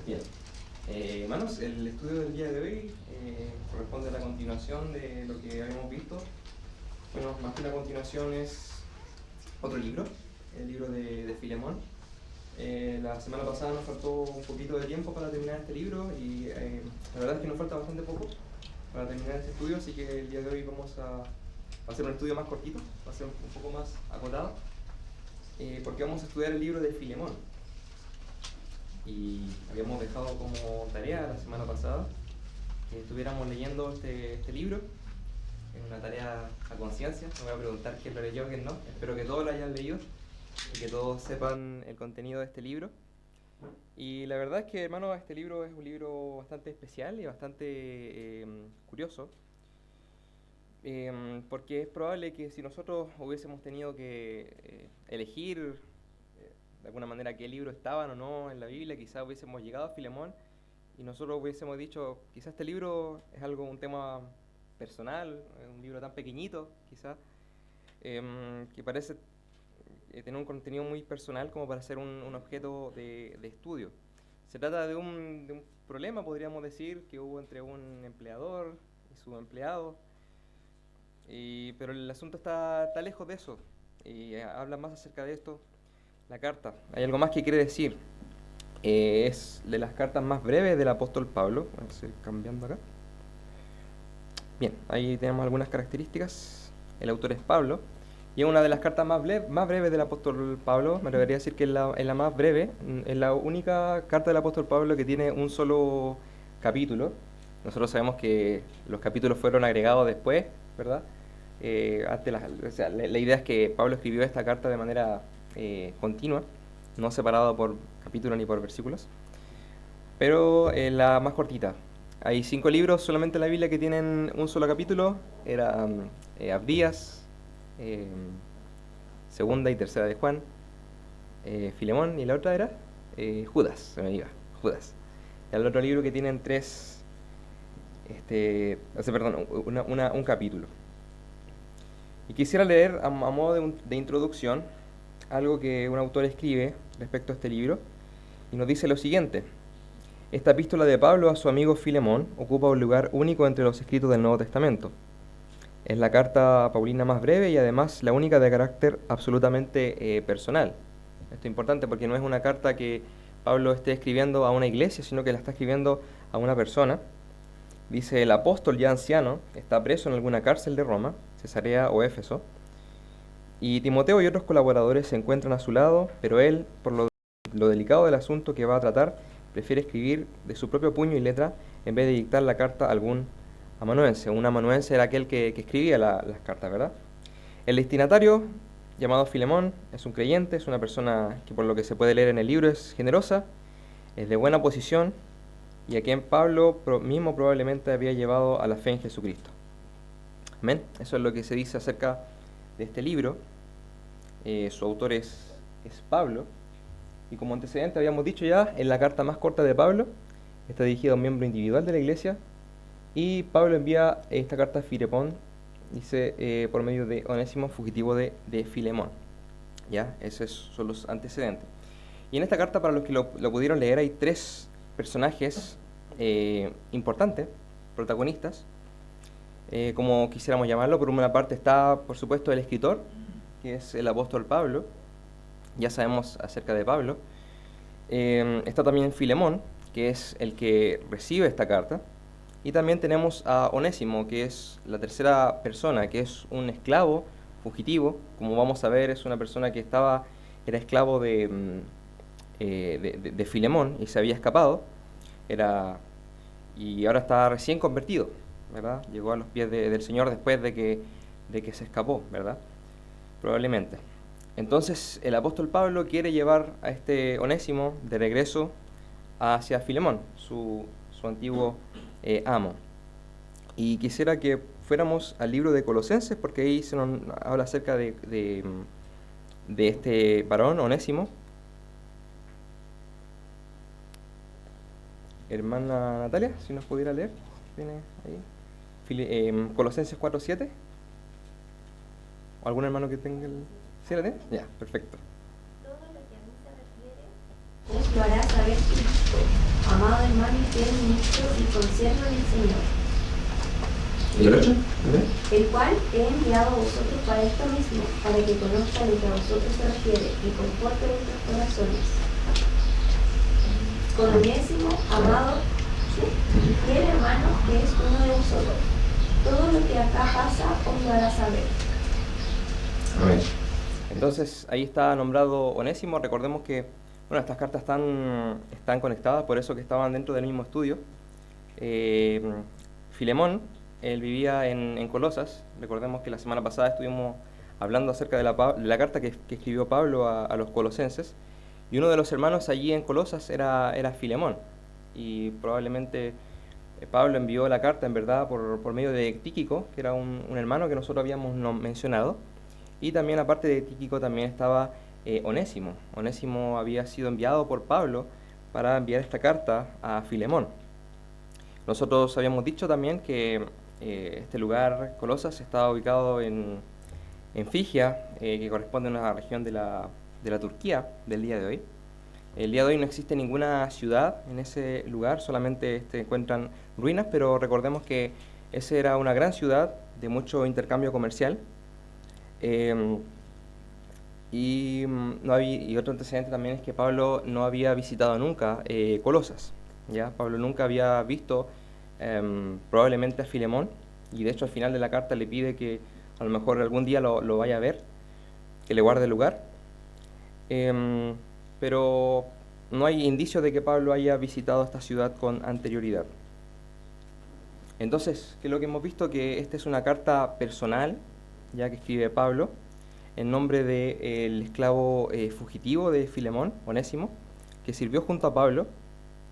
Bien. Hermanos, el estudio del día de hoy corresponde a la continuación de lo que habíamos visto. Bueno, más que una continuación es otro libro, el libro de Filemón. La semana pasada nos faltó un poquito de tiempo para terminar este libro y la verdad es que nos falta bastante poco para terminar este estudio, así que el día de hoy vamos a hacer un estudio más cortito, va a ser un poco más acotado, porque vamos a estudiar el libro de Filemón. Y habíamos dejado como tarea la semana pasada que estuviéramos leyendo este libro. Es una tarea a conciencia, no voy a preguntar quién lo leyó, quién no. Espero que todos lo hayan leído y que todos sepan el contenido de este libro. Y la verdad es que, hermano, este libro es un libro bastante especial y bastante curioso, porque es probable que si nosotros hubiésemos tenido que elegir de alguna manera qué libro estaban o no en la Biblia, quizás hubiésemos llegado a Filemón y nosotros hubiésemos dicho, quizás este libro es un tema personal, un libro tan pequeñito, quizás, que parece tener un contenido muy personal como para ser un objeto de estudio. Se trata de un problema, podríamos decir, que hubo entre un empleador y su empleado, pero el asunto está lejos de eso, y habla más acerca de esto la carta. Hay algo más que quiere decir. Es de las cartas más breves del apóstol Pablo. Vamos a ir cambiando acá. Bien, ahí tenemos algunas características. El autor es Pablo. Y es una de las cartas más breves del apóstol Pablo. Me debería decir que es la más breve. Es la única carta del apóstol Pablo que tiene un solo capítulo. Nosotros sabemos que los capítulos fueron agregados después, ¿verdad? O sea, la idea es que Pablo escribió esta carta de manera continua, no separada por capítulos ni por versículos, pero la más cortita. Hay 5 libros solamente en la Biblia que tienen un solo capítulo. Era Abdías, eh, segunda y tercera de Juan, Filemón, y la otra era Judas, se me iba, Judas. Y el otro libro que tienen perdón, un capítulo. Y quisiera leer a modo de introducción algo que un autor escribe respecto a este libro y nos dice lo siguiente: esta epístola de Pablo a su amigo Filemón ocupa un lugar único entre los escritos del Nuevo Testamento. Es la carta paulina más breve y además la única de carácter absolutamente personal. Esto es importante porque no es una carta que Pablo esté escribiendo a una iglesia, sino que la está escribiendo a una persona. Dice: el apóstol ya anciano está preso en alguna cárcel de Roma, Cesarea o Éfeso, y Timoteo y otros colaboradores se encuentran a su lado, pero él, por lo delicado del asunto que va a tratar, prefiere escribir de su propio puño y letra en vez de dictar la carta a algún amanuense. Un amanuense era aquel que escribía las cartas, ¿verdad? El destinatario, llamado Filemón, es un creyente, es una persona que, por lo que se puede leer en el libro, es generosa, es de buena posición y a quien Pablo mismo probablemente había llevado a la fe en Jesucristo. Amén. Eso es lo que se dice acerca de este libro. Su autor es Pablo. Y como antecedente habíamos dicho ya, en la carta más corta de Pablo, está dirigida a un miembro individual de la iglesia. Y Pablo envía esta carta a Filemón, dice, por medio de Onésimo, fugitivo de Filemón. ¿Ya? Esos son los antecedentes. Y en esta carta, para los que lo pudieron leer, hay 3 personajes importantes, protagonistas, como quisiéramos llamarlo. Por una parte está, por supuesto, el escritor, que es el apóstol Pablo. Ya sabemos acerca de Pablo. Está también Filemón, que es el que recibe esta carta. Y también tenemos a Onésimo, que es la tercera persona, que es un esclavo fugitivo. Como vamos a ver, es una persona que era esclavo de Filemón y se había escapado. Y ahora está recién convertido, ¿verdad? Llegó a los pies del Señor después de que se escapó, ¿verdad? Probablemente. Entonces el apóstol Pablo quiere llevar a este Onésimo de regreso hacia Filemón, su antiguo amo. Y quisiera que fuéramos al libro de Colosenses, porque ahí se nos habla acerca de este varón, Onésimo. Hermana Natalia, si nos pudiera leer, tiene ahí. Colosenses 4:7. ¿O algún hermano que tenga el...? ¿Sí la tiene? Ya, perfecto. Todo lo que a mí se refiere es lo hará saber Cristo, amado hermano y fiel ministro y consiervo en el Señor. ¿Y el 8? El cual he enviado a vosotros para esto mismo, para que conozca lo que a vosotros se refiere y conforte vuestros corazones. Con Onésimo, amado y fiel hermano, que es uno de vosotros. Todo lo que acá pasa os lo hará saber. Amén. Entonces ahí está nombrado Onésimo. Recordemos que estas cartas están conectadas, por eso que estaban dentro del mismo estudio. Filemón, él vivía en Colosas. Recordemos que la semana pasada estuvimos hablando acerca de la carta que escribió Pablo a los colosenses. Y uno de los hermanos allí en Colosas era Filemón. Y probablemente Pablo envió la carta, en verdad, por medio de Tíquico, que era un hermano que nosotros habíamos mencionado. Y también, aparte de Tíquico, también estaba Onésimo. Onésimo había sido enviado por Pablo para enviar esta carta a Filemón. Nosotros habíamos dicho también que este lugar, Colosas, estaba ubicado en Figia, que corresponde a una región de la Turquía del día de hoy. El día de hoy no existe ninguna ciudad en ese lugar, solamente se encuentran ruinas, pero recordemos que esa era una gran ciudad de mucho intercambio comercial. Y otro antecedente también es que Pablo no había visitado nunca Colosas. ¿Ya? Pablo nunca había visto probablemente a Filemón, y de hecho al final de la carta le pide que a lo mejor algún día lo vaya a ver, que le guarde el lugar. Pero no hay indicios de que Pablo haya visitado esta ciudad con anterioridad. Entonces, ¿qué es lo que hemos visto? Que esta es una carta personal, ya que escribe Pablo, en nombre del esclavo fugitivo de Filemón, Onésimo, que sirvió junto a Pablo,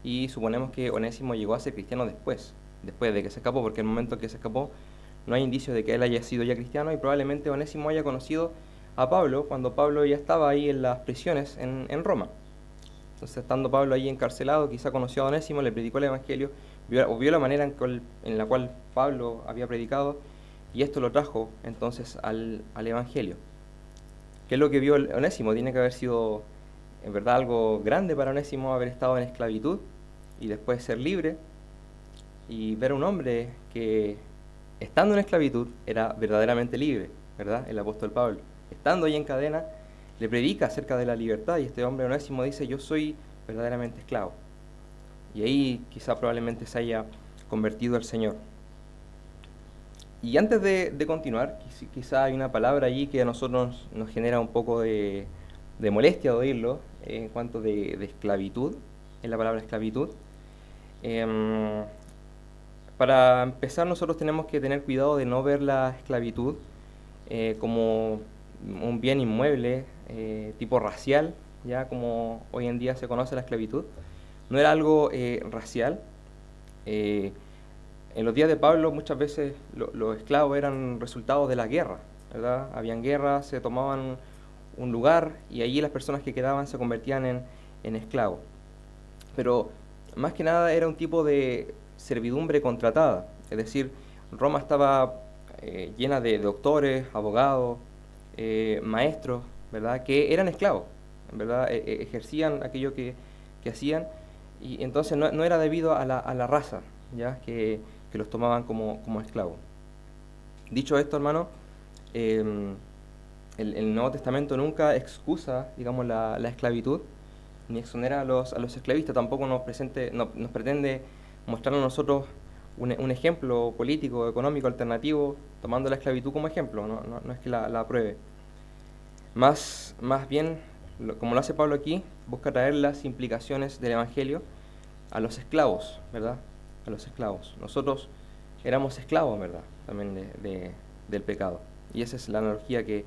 y suponemos que Onésimo llegó a ser cristiano después de que se escapó, porque en el momento que se escapó no hay indicios de que él haya sido ya cristiano, y probablemente Onésimo haya conocido a Pablo cuando Pablo ya estaba ahí en las prisiones en Roma. Entonces, estando Pablo ahí encarcelado, quizá conoció a Onésimo, le predicó el Evangelio, vio la manera en la cual Pablo había predicado, y esto lo trajo entonces al Evangelio. ¿Qué es lo que vio Onésimo? Tiene que haber sido en verdad algo grande para Onésimo haber estado en esclavitud y después ser libre, y ver a un hombre que, estando en esclavitud, era verdaderamente libre, ¿verdad? El apóstol Pablo, estando ahí en cadena, le predica acerca de la libertad, y este hombre Onésimo dice: yo soy verdaderamente esclavo. Y ahí quizá probablemente se haya convertido al Señor. Y antes de continuar, quizá hay una palabra allí que a nosotros nos genera un poco de molestia de oírlo, en cuanto de esclavitud, es la palabra esclavitud. Para empezar, nosotros tenemos que tener cuidado de no ver la esclavitud como un bien inmueble, tipo racial, ya como hoy en día se conoce la esclavitud. No era algo racial. En los días de Pablo muchas veces los esclavos eran resultados de la guerra, ¿verdad? Habían guerras, se tomaban un lugar y allí las personas que quedaban se convertían en esclavos. Pero más que nada era un tipo de servidumbre contratada, es decir, Roma estaba llena de doctores, abogados, maestros, ¿verdad? Que eran esclavos, ¿verdad? Ejercían aquello que hacían, y entonces no era debido a la raza, ¿ya? Que los tomaban como esclavos. Dicho esto, hermano, el Nuevo Testamento nunca excusa, digamos, la esclavitud, ni exonera a los esclavistas. Tampoco nos pretende mostrar a nosotros un ejemplo político, económico, alternativo, tomando la esclavitud como ejemplo. No es que la apruebe. Más bien, como lo hace Pablo aquí, busca traer las implicaciones del Evangelio a los esclavos, ¿verdad? A los esclavos. Nosotros éramos esclavos, ¿verdad? También del pecado. Y esa es la analogía que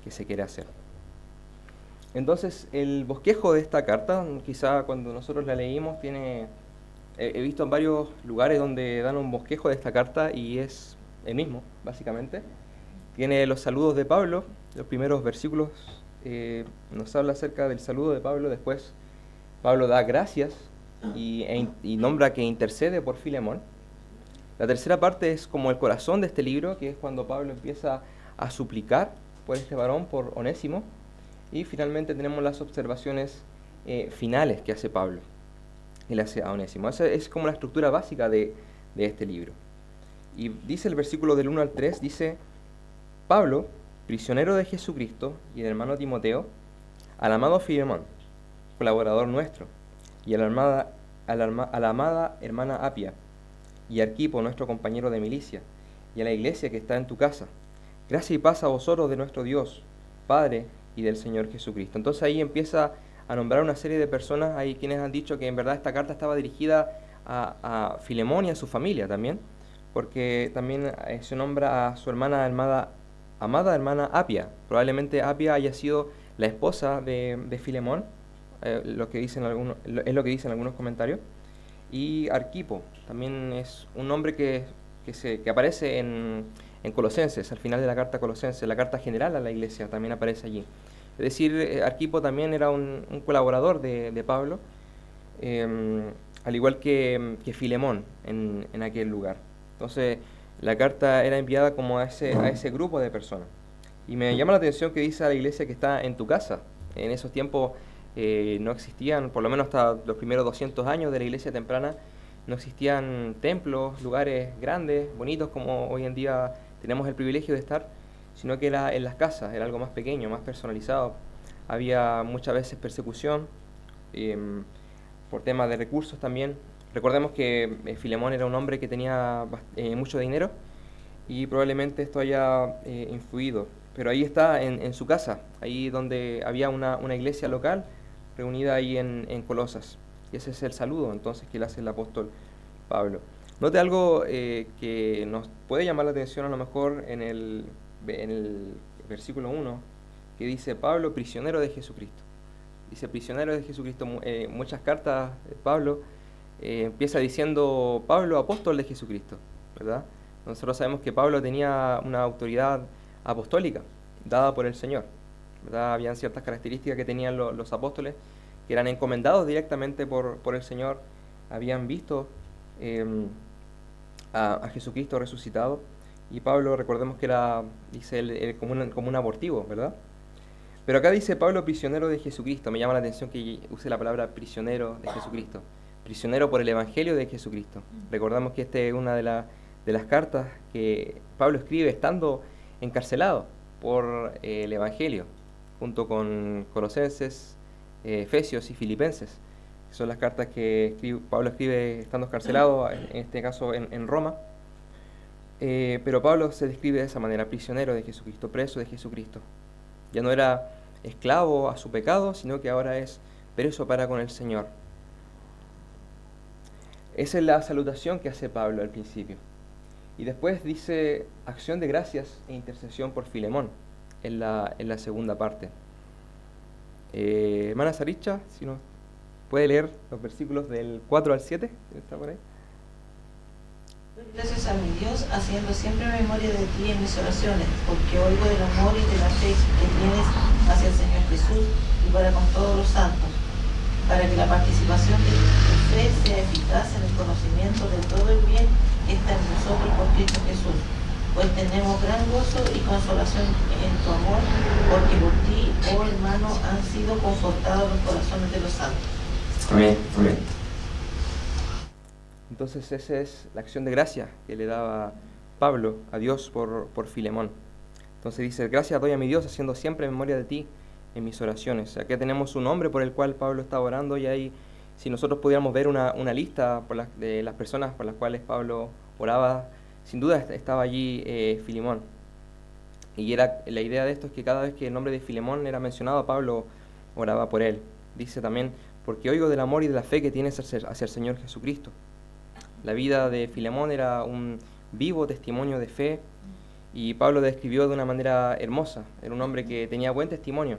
se quiere hacer. Entonces, el bosquejo de esta carta, quizá cuando nosotros la leímos, he visto en varios lugares donde dan un bosquejo de esta carta, y es el mismo, básicamente. Tiene los saludos de Pablo, los primeros versículos nos habla acerca del saludo de Pablo. Después Pablo da gracias y nombra que intercede por Filemón. La tercera parte es como el corazón de este libro, que es cuando Pablo empieza a suplicar por este varón, por Onésimo. Y finalmente tenemos las observaciones finales que hace Pablo. Él hace a Onésimo. Esa es como la estructura básica de este libro. Y dice el versículo del 1 al 3, dice: Pablo, prisionero de Jesucristo, y el hermano Timoteo, al amado Filemón, colaborador nuestro, y a la amada hermana Apia, y a Arquipo, nuestro compañero de milicia, y a la iglesia que está en tu casa. Gracia y paz a vosotros de nuestro Dios, Padre, y del Señor Jesucristo. Entonces ahí empieza a nombrar una serie de personas. Hay quienes han dicho que en verdad esta carta estaba dirigida a Filemón y a su familia también, porque también se nombra a su hermana amada hermana Apia. Probablemente Apia haya sido la esposa de Filemón, es lo que dicen algunos comentarios. Y Arquipo también es un nombre que aparece en Colosenses, al final de la carta a Colosenses, la carta general a la iglesia también aparece allí. Es decir, Arquipo también era un colaborador de Pablo, al igual que Filemón en aquel lugar. Entonces, la carta era enviada como a ese grupo de personas. Y me llama la atención que dice a la iglesia que está en tu casa. En esos tiempos no existían, por lo menos hasta los primeros 200 años de la iglesia temprana, no existían templos, lugares grandes, bonitos como hoy en día tenemos el privilegio de estar, sino que era en las casas, era algo más pequeño, más personalizado. Había muchas veces persecución por temas de recursos también. Recordemos que Filemón era un hombre que tenía mucho dinero y probablemente esto haya influido. Pero ahí está en su casa, ahí donde había una iglesia local reunida ahí en Colosas. Y ese es el saludo entonces que le hace el apóstol Pablo. Note algo que nos puede llamar la atención a lo mejor en el versículo 1, que dice: Pablo, prisionero de Jesucristo. Dice prisionero de Jesucristo. Muchas cartas de Pablo empieza diciendo Pablo, apóstol de Jesucristo, ¿verdad? Nosotros sabemos que Pablo tenía una autoridad apostólica dada por el Señor, ¿verdad? Habían ciertas características que tenían los apóstoles, que eran encomendados directamente por el Señor, habían visto a Jesucristo resucitado, y Pablo, recordemos que era, dice él, como un abortivo, ¿verdad? Pero acá dice Pablo, prisionero de Jesucristo. Me llama la atención que use la palabra prisionero de Jesucristo, prisionero por el Evangelio de Jesucristo. Recordamos que esta es una de las cartas que Pablo escribe estando encarcelado por el Evangelio, junto con Colosenses, Efesios y Filipenses. Son las cartas que Pablo escribe estando encarcelado, en este caso en Roma. Pero Pablo se describe de esa manera: prisionero de Jesucristo, preso de Jesucristo. Ya no era esclavo a su pecado, sino que ahora es preso para con el Señor. Esa es la salutación que hace Pablo al principio. Y después dice acción de gracias e intercesión por Filemón en la segunda parte. Hermana Saricha, si nos puede leer los versículos del 4 al 7, ¿está por ahí? Gracias a mi Dios, haciendo siempre memoria de ti en mis oraciones, porque oigo del amor y de la fe que tienes hacia el Señor Jesús y para con todos los santos, para que la participación de tu fe sea eficaz en el conocimiento de todo el bien que está en nosotros por Cristo Jesús. Pues tenemos gran gozo y consolación en tu amor, porque por ti, oh hermano, han sido confortados los corazones de los santos. Amén, amén. Entonces esa es la acción de gracia que le daba Pablo a Dios por Filemón. Entonces dice: gracias doy a mi Dios, haciendo siempre memoria de ti en mis oraciones. Aquí tenemos un nombre por el cual Pablo estaba orando, y ahí, si nosotros pudiéramos ver una lista de las personas por las cuales Pablo oraba, sin duda estaba allí Filemón. Y la idea de esto es que cada vez que el nombre de Filemón era mencionado, Pablo oraba por él. Dice también: porque oigo del amor y de la fe que tienes hacia el Señor Jesucristo. La vida de Filemón era un vivo testimonio de fe, y Pablo describió de una manera hermosa. Era un hombre que tenía buen testimonio.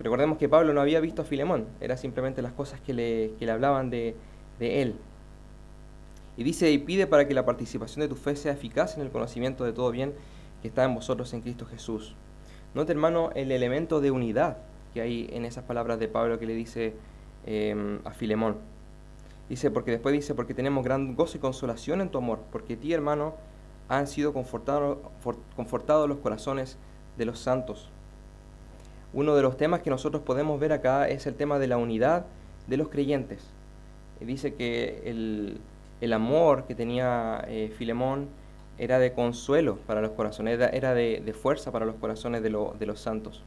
Recordemos que Pablo no había visto a Filemón, era simplemente las cosas que le hablaban de él. Y dice: y pide para que la participación de tu fe sea eficaz en el conocimiento de todo bien que está en vosotros en Cristo Jesús. Note, hermano, el elemento de unidad que hay en esas palabras de Pablo que le dice a Filemón. Porque tenemos gran gozo y consolación en tu amor, porque ti, hermano, han sido confortados los corazones de los santos. uno de los temas que nosotros podemos ver acá es el tema de la unidad de los creyentes. Dice que el amor que tenía Filemón era de consuelo para los corazones, era de fuerza para los corazones de los santos.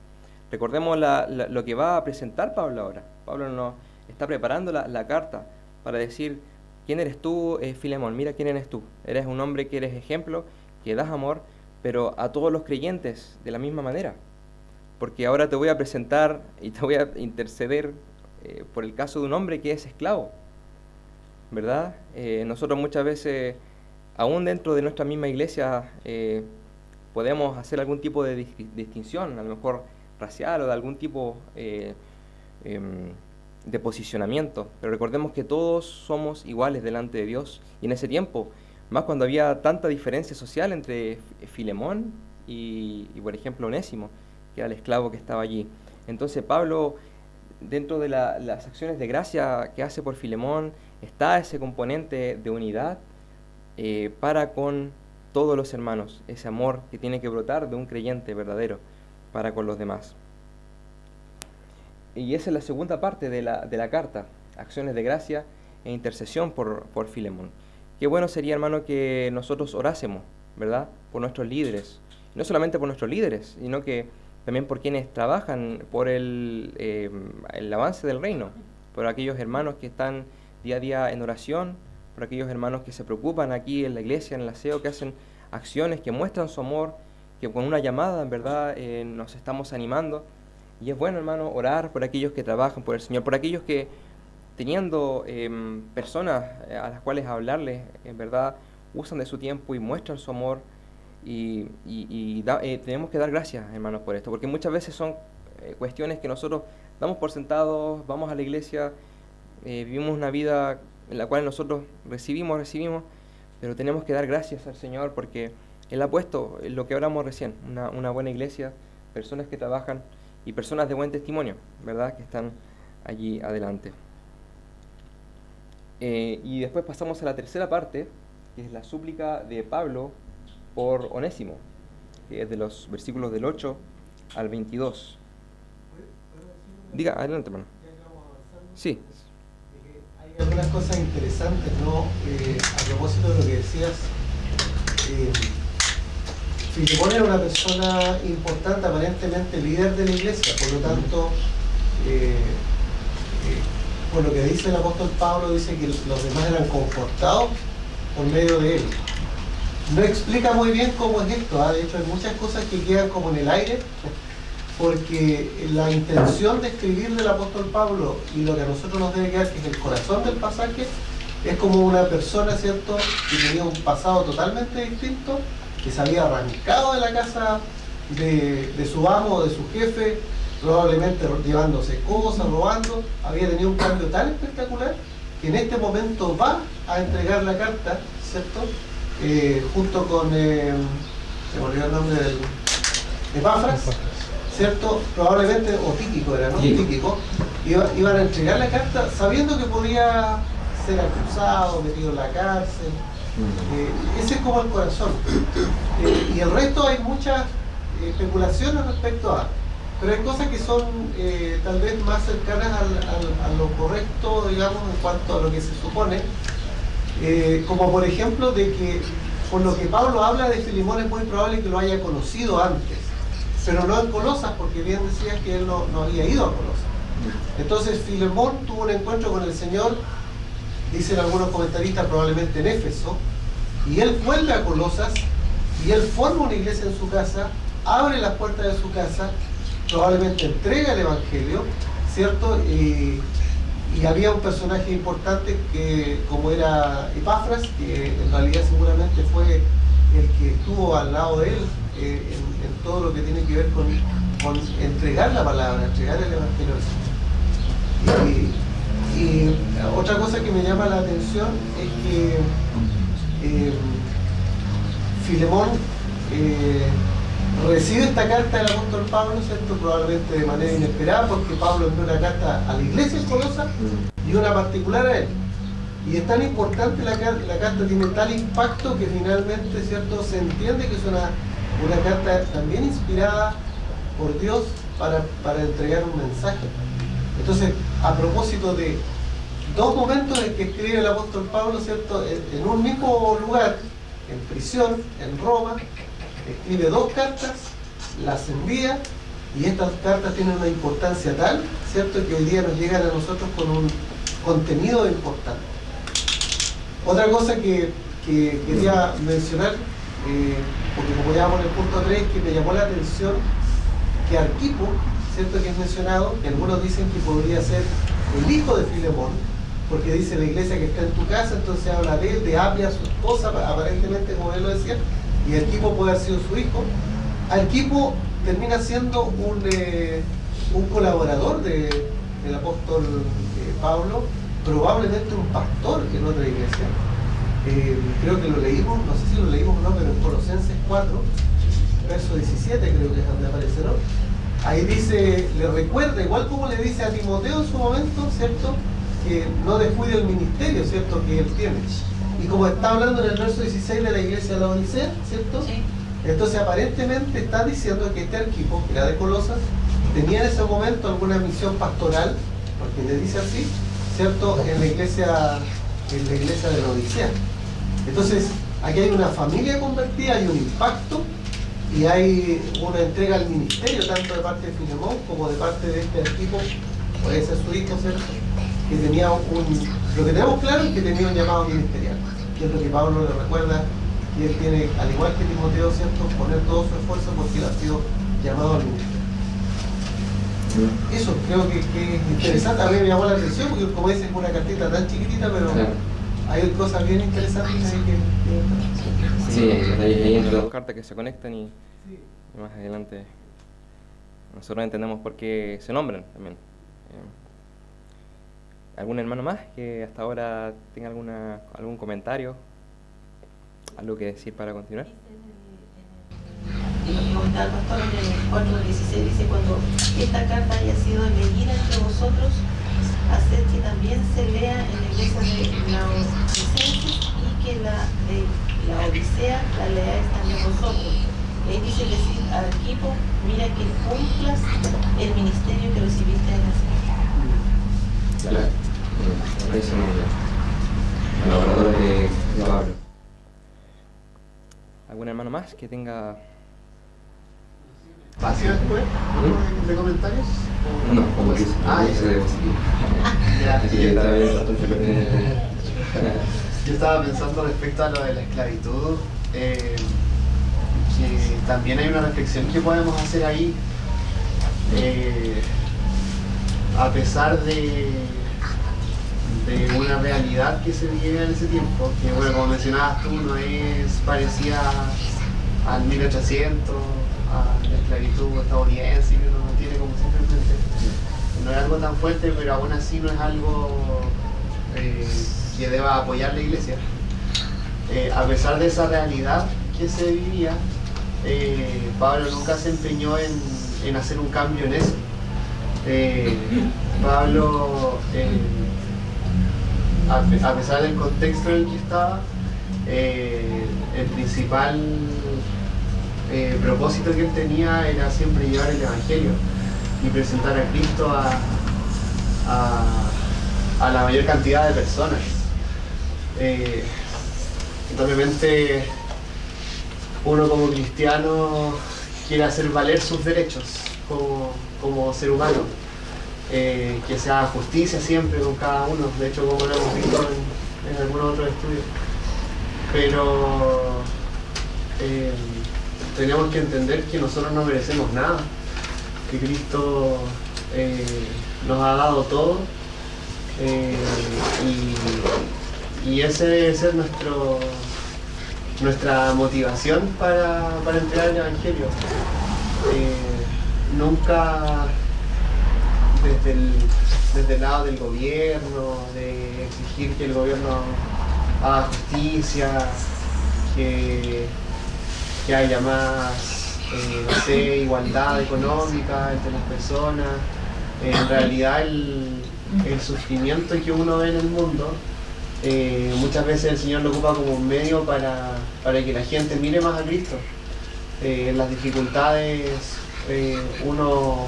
Recordemos lo que va a presentar Pablo ahora. Pablo nos está preparando la carta para decir: ¿quién eres tú, Filemón? Mira quién eres tú. Eres un hombre que eres ejemplo, que das amor, pero a todos los creyentes de la misma manera. Porque ahora te voy a presentar y te voy a interceder por el caso de un hombre que es esclavo, ¿verdad? Nosotros muchas veces, aún dentro de nuestra misma iglesia, podemos hacer algún tipo de distinción, a lo mejor racial o de algún tipo de posicionamiento, pero recordemos que todos somos iguales delante de Dios. Y en ese tiempo, más cuando había tanta diferencia social entre Filemón y por ejemplo Onésimo, que era el esclavo que estaba allí. Entonces Pablo, dentro de las acciones de gracia que hace por Filemón, está ese componente de unidad para con todos los hermanos, ese amor que tiene que brotar de un creyente verdadero para con los demás. Y esa es la segunda parte de la carta, acciones de gracia e intercesión por Filemón. Qué bueno sería, hermano, que nosotros orásemos, ¿verdad?, por nuestros líderes. No solamente por nuestros líderes, sino que también por quienes trabajan por el avance del reino, por aquellos hermanos que están día a día en oración, por aquellos hermanos que se preocupan aquí en la iglesia, en el aseo, que hacen acciones, que muestran su amor, que con una llamada, en verdad, nos estamos animando. Y es bueno, hermano, orar por aquellos que trabajan por el Señor, por aquellos que, teniendo personas a las cuales hablarles, en verdad, usan de su tiempo y muestran su amor. Tenemos que dar gracias, hermanos, por esto, porque muchas veces son cuestiones que nosotros damos por sentados, vamos a la iglesia, vivimos una vida en la cual nosotros recibimos, pero tenemos que dar gracias al Señor porque Él ha puesto lo que hablamos recién, una buena iglesia, personas que trabajan y personas de buen testimonio, ¿verdad?, que están allí adelante. Y después pasamos a la tercera parte, que es la súplica de Pablo por Onésimo, que es de los versículos del 8 al 22. Diga, adelante, hermano. Sí. Hay algunas cosas interesantes, ¿no? A propósito de lo que decías, Filemón era una persona importante, aparentemente líder de la iglesia, por lo tanto, por lo que dice el apóstol Pablo, dice que los demás eran confortados por medio de él. No explica muy bien cómo es esto, de hecho hay muchas cosas que quedan como en el aire, porque la intención de escribir del apóstol Pablo y lo que a nosotros nos debe quedar, que es el corazón del pasaje, es como una persona, ¿cierto?, que tenía un pasado totalmente distinto, que se había arrancado de la casa de su amo, de su jefe, probablemente llevándose cosas, robando, había tenido un cambio tan espectacular que en este momento va a entregar la carta, ¿cierto?, junto con, se me olvidó el nombre del Epafras, ¿cierto?, probablemente, o Tíquico era, ¿no? Sí. Tíquico, iban a entregar la carta sabiendo que podía ser acusado, metido en la cárcel. Ese es como el corazón. Y el resto hay muchas especulaciones respecto a, pero hay cosas que son tal vez más cercanas a lo correcto, digamos, en cuanto a lo que se supone, como por ejemplo de que por lo que Pablo habla de Filemón es muy probable que lo haya conocido antes, pero no en Colosas, porque bien decías que él no había ido a Colosas. Entonces Filemón tuvo un encuentro con el Señor, dicen algunos comentaristas, probablemente en Éfeso, y él vuelve a Colosas y él forma una iglesia en su casa, abre las puertas de su casa, probablemente entrega el Evangelio, ¿cierto? Y había un personaje importante que, como era Epafras, que en realidad seguramente fue el que estuvo al lado de él en todo lo que tiene que ver con entregar la palabra, entregar el Evangelio al Señor. Y otra cosa que me llama la atención es que Filemón recibe esta carta del apóstol Pablo, ¿cierto?, probablemente de manera inesperada, porque Pablo envió una carta a la iglesia en Colosas y una particular a él. Y es tan importante la carta, tiene tal impacto que finalmente, ¿cierto?, se entiende que es una carta también inspirada por Dios para entregar un mensaje. Entonces, a propósito de dos momentos en que escribe el apóstol Pablo, ¿cierto? En un mismo lugar, en prisión, en Roma, escribe dos cartas, las envía, y estas cartas tienen una importancia tal, ¿cierto?, que hoy día nos llegan a nosotros con un contenido importante. Otra cosa que quería mencionar, porque como ya vamos en el punto 3, que me llamó la atención, que Arquipo, ¿cierto?, que es mencionado, que algunos dicen que podría ser el hijo de Filemón, porque dice la iglesia que está en tu casa, entonces habla de él, de Apia, su esposa, aparentemente, como él lo decía, y Arquipo puede haber sido su hijo. Arquipo termina siendo un colaborador del apóstol Pablo, probablemente un pastor en otra iglesia. Creo que lo leímos, no sé si lo leímos o no, pero en Colosenses 4, verso 17 creo que es donde aparece, ¿no? Ahí dice, le recuerda, igual como le dice a Timoteo en su momento, ¿cierto?, que no descuide el ministerio, ¿cierto?, que él tiene. Y como está hablando en el verso 16 de la iglesia de la Odisea, ¿cierto? Sí. Entonces aparentemente está diciendo que este Arquipo, que era de Colosas, tenía en ese momento alguna misión pastoral, porque le dice así, ¿cierto?, en la iglesia de la Odisea. Entonces, aquí hay una familia convertida, hay un impacto, y hay una entrega al ministerio, tanto de parte de Filemón como de parte de este Arquipo, puede ser su hijo, ¿cierto?, que tenía lo que tenemos claro es que tenía un llamado ministerial, que es lo que Pablo le recuerda, y él tiene, al igual que Timoteo, ¿cierto?, poner todo su esfuerzo porque él ha sido llamado al ministerio. Eso creo que es interesante, a mí me llamó la atención porque, como dicen, es una cartita tan chiquitita, pero hay cosas bien interesantes ahí que sí, ahí entran las cartas que se conectan y más adelante nosotros entendemos por qué se nombran también. ¿Algún hermano más que hasta ahora tenga algún comentario? ¿Algo que decir para continuar? Y lo que comentaba el pastor en el 4:16 dice, cuando esta carta haya sido leída entre vosotros, haced que también se lea en la iglesia de Laodicenses y que la Odisea la leáis también vosotros. Y ahí dice decir al equipo, mira que cumplas el ministerio que recibiste en la Claro. Eso no colaborador de Pablo. ¿Algún hermano más que tenga...? ¿Espacio después de comentarios? No, como dice. Yo estaba pensando respecto a lo de la esclavitud, que también hay una reflexión que podemos hacer ahí, a pesar de una realidad que se vive en ese tiempo, que bueno, como mencionabas tú, no es parecida al 1800, a la esclavitud estadounidense, que uno no tiene como simplemente, no es algo tan fuerte, pero aún así no es algo que deba apoyar la iglesia. A pesar de esa realidad que se vivía, Pablo nunca se empeñó en hacer un cambio en eso. Pablo, a pesar del contexto en el que estaba, el principal propósito que él tenía era siempre llevar el Evangelio y presentar a Cristo a la mayor cantidad de personas. Obviamente uno como cristiano quiere hacer valer sus derechos como ser humano, que se haga justicia siempre con cada uno, de hecho como lo hemos visto en algunos otros estudios, pero tenemos que entender que nosotros no merecemos nada, que Cristo nos ha dado todo, y ese debe ser nuestra motivación para entregar el Evangelio. Nunca desde el lado del gobierno, de exigir que el gobierno haga justicia, que haya más igualdad económica entre las personas. En realidad el sufrimiento que uno ve en el mundo, muchas veces el Señor lo ocupa como un medio para que la gente mire más a Cristo. Las dificultades uno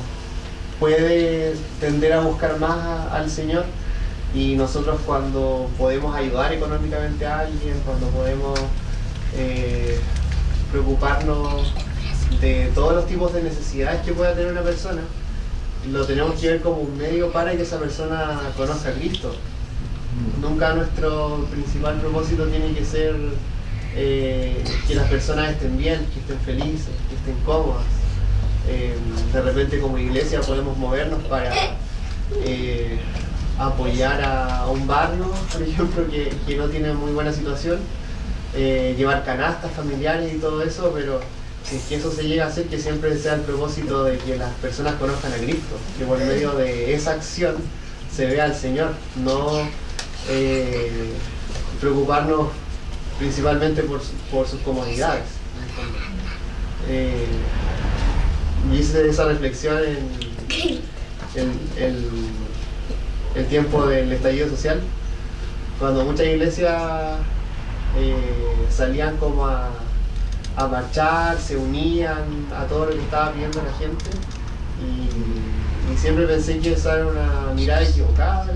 puede tender a buscar más al Señor, y nosotros cuando podemos ayudar económicamente a alguien, cuando podemos preocuparnos de todos los tipos de necesidades que pueda tener una persona, lo tenemos que ver como un medio para que esa persona conozca a Cristo. Nunca nuestro principal propósito tiene que ser que las personas estén bien, que estén felices, que estén cómodas. De repente como iglesia podemos movernos para apoyar a un barrio, por ejemplo, que no tiene muy buena situación, llevar canastas familiares y todo eso, pero que eso se llega a hacer, que siempre sea el propósito de que las personas conozcan a Cristo, que por medio de esa acción se vea al Señor, no preocuparnos principalmente por sus comodidades. Y hice esa reflexión en el tiempo del estallido social, cuando muchas iglesias salían como a marchar, se unían a todo lo que estaba pidiendo la gente, y siempre pensé que esa era una mirada equivocada de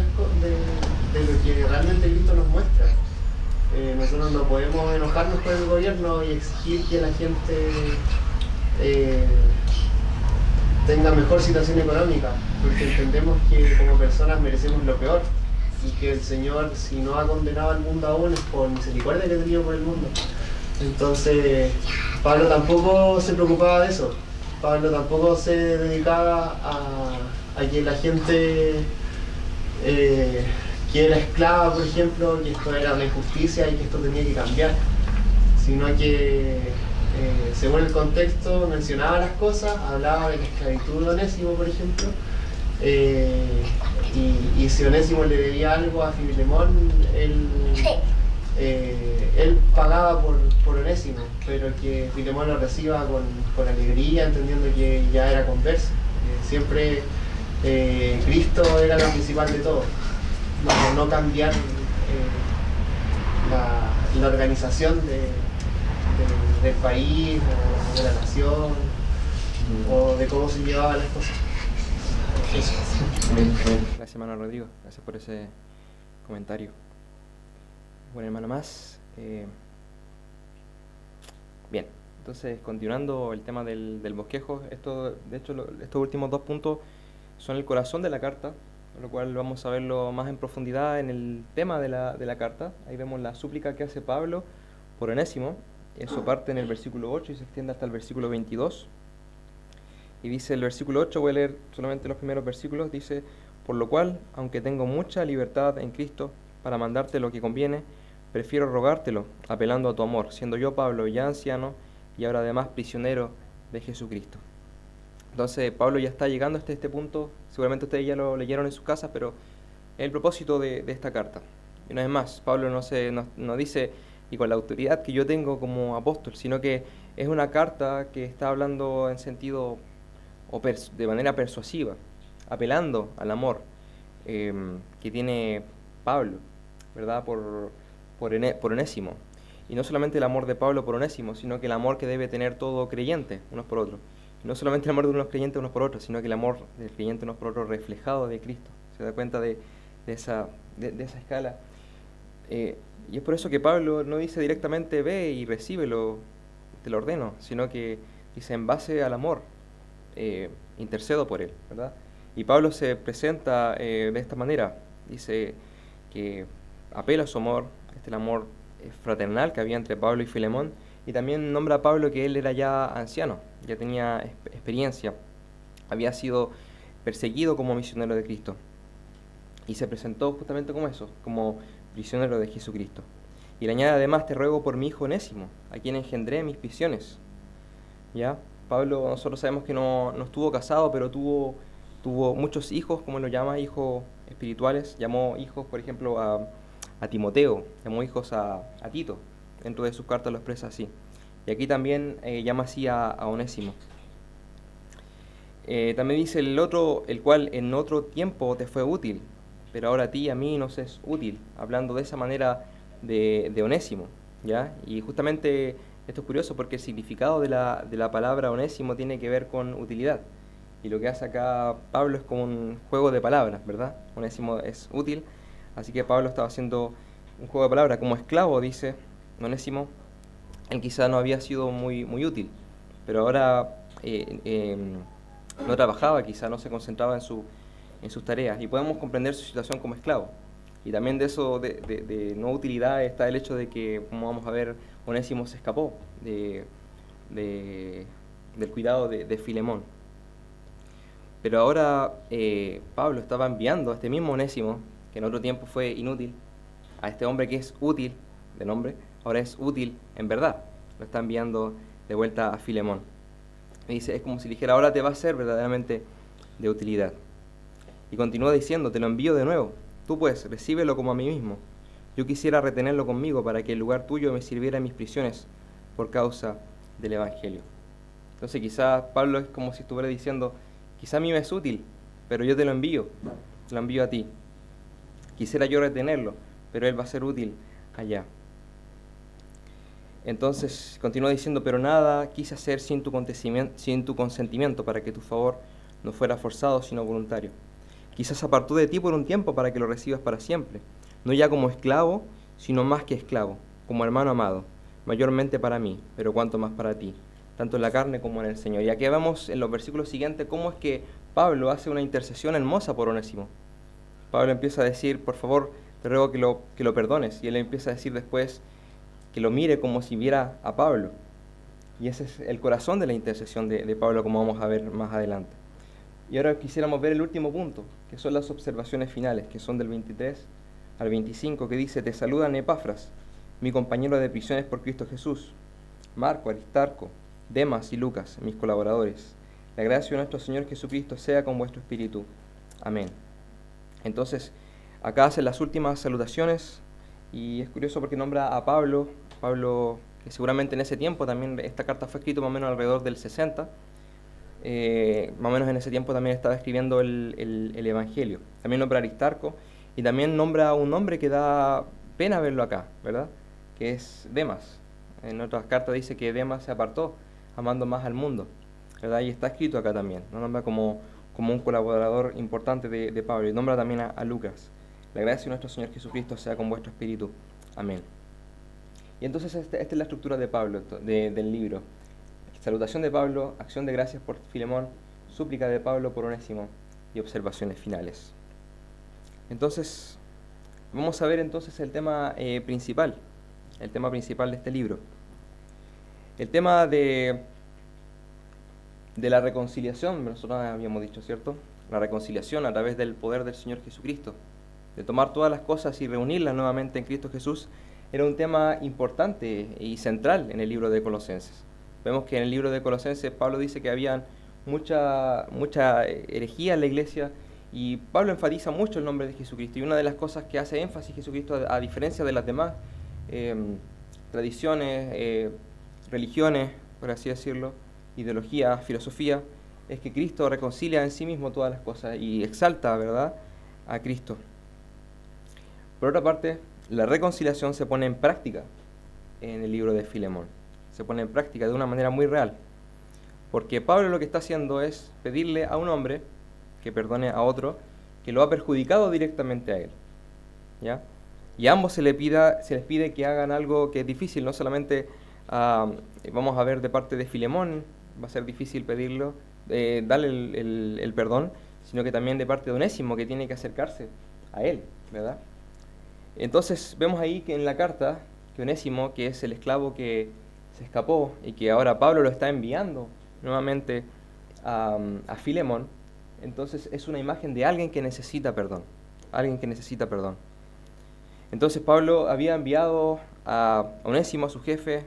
lo que realmente Cristo nos muestra. Nosotros no podemos enojarnos con el gobierno y exigir que la gente tenga mejor situación económica, porque entendemos que como personas merecemos lo peor, y que el Señor, si no ha condenado al mundo aún, es por misericordia que ha tenido por el mundo. Entonces, Pablo tampoco se preocupaba de eso. Pablo tampoco se dedicaba a que la gente que era esclava, por ejemplo, que esto era una injusticia y que esto tenía que cambiar, sino que según el contexto mencionaba las cosas, hablaba de la esclavitud de Onésimo, por ejemplo, y si Onésimo le debía algo a Filemón, él pagaba por Onésimo, pero que Filemón lo reciba con alegría, entendiendo que ya era converso. Siempre Cristo era lo principal de todo, no cambiar la organización del país o de la nación o de cómo se llevaban las cosas. Eso. Gracias, hermano Rodrigo, gracias por ese comentario. Bueno, hermano, más. Bien, entonces continuando el tema del bosquejo, de hecho estos últimos 2 puntos son el corazón de la carta, con lo cual vamos a verlo más en profundidad en el tema de la carta. Ahí vemos la súplica que hace Pablo por Onésimo. Eso parte en el versículo 8 y se extiende hasta el versículo 22. Y dice el versículo 8, voy a leer solamente los primeros versículos, dice: por lo cual, aunque tengo mucha libertad en Cristo para mandarte lo que conviene, prefiero rogártelo, apelando a tu amor, siendo yo, Pablo, ya anciano y ahora además prisionero de Jesucristo. Entonces Pablo ya está llegando hasta este punto, seguramente ustedes ya lo leyeron en sus casas, pero es el propósito de esta carta. Y una vez más, Pablo no dice, y con la autoridad que yo tengo como apóstol, sino que es una carta que está hablando en sentido de manera persuasiva, apelando al amor que tiene Pablo, ¿verdad? Por Onésimo. Y no solamente el amor de Pablo por Onésimo, sino que el amor que debe tener todo creyente unos por otros. Y no solamente el amor de unos creyentes unos por otros, sino que el amor del creyente unos por otros reflejado de Cristo. ¿Se da cuenta de esa escala? Y es por eso que Pablo no dice directamente ve y recíbelo, te lo ordeno, sino que dice en base al amor, intercedo por él, ¿verdad? Y Pablo se presenta de esta manera, dice que apela a su amor, el amor fraternal que había entre Pablo y Filemón, y también nombra a Pablo que él era ya anciano, ya tenía experiencia, había sido perseguido como misionero de Cristo, y se presentó justamente como eso, como prisionero de Jesucristo. Y le añade además: te ruego por mi hijo Onésimo, a quien engendré mis prisiones. ¿Ya? Pablo, nosotros sabemos que no estuvo casado, pero tuvo muchos hijos, como lo llama, hijos espirituales. Llamó hijos, por ejemplo, a Timoteo, llamó hijos a Tito, dentro de sus cartas lo expresa así. Y aquí también llama así a Onésimo. También dice el cual en otro tiempo te fue útil, pero ahora a ti y a mí nos es útil, hablando de esa manera de Onésimo, ¿ya? Y justamente esto es curioso porque el significado de la palabra Onésimo tiene que ver con utilidad. Y lo que hace acá Pablo es como un juego de palabras, ¿verdad? Onésimo es útil, así que Pablo estaba haciendo un juego de palabras. Como esclavo, dice Onésimo, él quizá no había sido muy útil, pero ahora no trabajaba, quizá no se concentraba en sus tareas, y podemos comprender su situación como esclavo. Y también de eso, de no utilidad, está el hecho de que, como vamos a ver, Onésimo se escapó del cuidado de Filemón. Pero ahora Pablo estaba enviando a este mismo Onésimo, que en otro tiempo fue inútil, a este hombre que es útil de nombre, ahora es útil en verdad. Lo está enviando de vuelta a Filemón. Me dice, es como si dijera, ahora te va a ser verdaderamente de utilidad. Y continúa diciendo, te lo envío de nuevo. Tú pues, recíbelo como a mí mismo. Yo quisiera retenerlo conmigo para que el lugar tuyo me sirviera en mis prisiones por causa del Evangelio. Entonces quizás Pablo es como si estuviera diciendo, quizá a mí me es útil, pero yo te lo envío a ti. Quisiera yo retenerlo, pero él va a ser útil allá. Entonces continúa diciendo, pero nada quise hacer sin tu consentimiento para que tu favor no fuera forzado, sino voluntario. Quizás apartó de ti por un tiempo para que lo recibas para siempre, no ya como esclavo, sino más que esclavo, como hermano amado, mayormente para mí, pero cuanto más para ti, tanto en la carne como en el Señor. Y aquí vemos en los versículos siguientes cómo es que Pablo hace una intercesión hermosa por Onésimo. Pablo empieza a decir, por favor, te ruego que lo perdones, y él empieza a decir después que lo mire como si viera a Pablo. Y ese es el corazón de la intercesión de Pablo, como vamos a ver más adelante. Y ahora quisiéramos ver el último punto, que son las observaciones finales, que son del 23 al 25, que dice, te saludan Epafras, mi compañero de prisiones por Cristo Jesús, Marco, Aristarco, Demas y Lucas, mis colaboradores. La gracia de nuestro Señor Jesucristo sea con vuestro espíritu. Amén. Entonces, acá hacen las últimas salutaciones, y es curioso porque nombra a Pablo, que seguramente en ese tiempo también, esta carta fue escrita más o menos alrededor del 60, más o menos en ese tiempo también estaba escribiendo el Evangelio. También nombra a Aristarco, y también nombra a un nombre que da pena verlo acá, ¿verdad? Que es Demas. En otras cartas dice que Demas se apartó, amando más al mundo, ¿verdad? Y está escrito acá también, ¿no? Nombra como un colaborador importante de Pablo, y nombra también a Lucas. La gracia de nuestro Señor Jesucristo sea con vuestro espíritu. Amén. Y entonces esta es la estructura de Pablo, del libro. Salutación de Pablo, acción de gracias por Filemón, súplica de Pablo por Onésimo y observaciones finales. Entonces, vamos a ver entonces el tema principal de este libro. El tema de la reconciliación, nosotros habíamos dicho, ¿cierto? La reconciliación a través del poder del Señor Jesucristo, de tomar todas las cosas y reunirlas nuevamente en Cristo Jesús, era un tema importante y central en el libro de Colosenses. Vemos que en el libro de Colosenses Pablo dice que había mucha herejía en la iglesia, y Pablo enfatiza mucho el nombre de Jesucristo, y una de las cosas que hace énfasis Jesucristo, a diferencia de las demás tradiciones, religiones, por así decirlo, ideología, filosofía, es que Cristo reconcilia en sí mismo todas las cosas y exalta, ¿verdad?, a Cristo. Por otra parte, la reconciliación se pone en práctica en el libro de Filemón. Se pone en práctica de una manera muy real. Porque Pablo lo que está haciendo es pedirle a un hombre que perdone a otro que lo ha perjudicado directamente a él, ¿ya? Y a ambos se les pide que hagan algo que es difícil, no solamente, vamos a ver de parte de Filemón, va a ser difícil pedirlo, darle el perdón, sino que también de parte de Onésimo, que tiene que acercarse a él, ¿verdad? Entonces vemos ahí que en la carta, que Onésimo, que es el esclavo que se escapó y que ahora Pablo lo está enviando nuevamente a Filemón, entonces es una imagen de alguien que necesita perdón, Entonces Pablo había enviado a Onésimo, a su jefe,